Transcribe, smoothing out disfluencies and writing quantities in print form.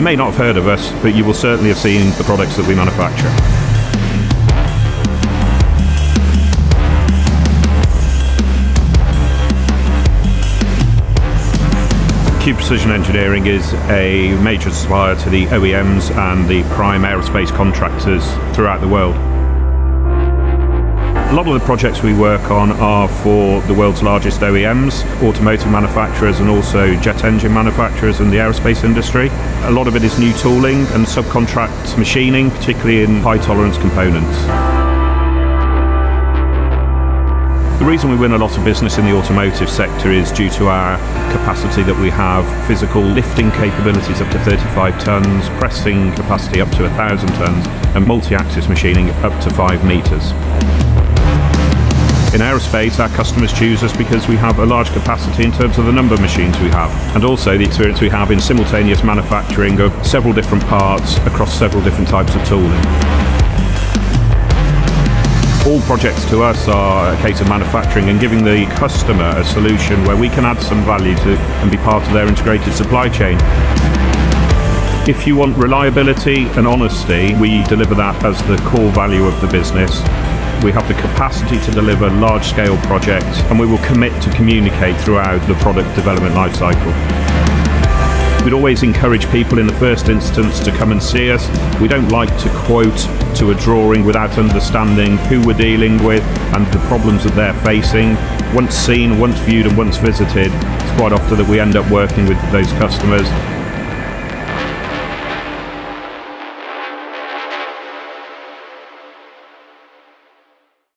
You may not have heard of us, but you will certainly have seen the products that we manufacture. Cube Precision Engineering is a major supplier to the OEMs and the prime aerospace contractors throughout the world. A lot of the projects we work on are for the world's largest OEMs, automotive manufacturers, and also jet engine manufacturers in the aerospace industry. A lot of it is new tooling and subcontract machining, particularly in high tolerance components. The reason we win a lot of business in the automotive sector is due to our capacity that we have, physical lifting capabilities up to 35 tonnes, pressing capacity up to 1,000 tonnes, and multi-axis machining up to 5 metres. In aerospace, our customers choose us because we have a large capacity in terms of the number of machines we have, and also the experience we have in simultaneous manufacturing of several different parts across several different types of tooling. All projects to us are a case of manufacturing and giving the customer a solution where we can add some value to and be part of their integrated supply chain. If you want reliability and honesty, we deliver that as the core value of the business. We have the capacity to deliver large-scale projects, and we will commit to communicate throughout the product development lifecycle. We'd always encourage people in the first instance to come and see us. We don't like to quote to a drawing without understanding who we're dealing with and the problems that they're facing. Once seen, once viewed and once visited, it's quite often that we end up working with those customers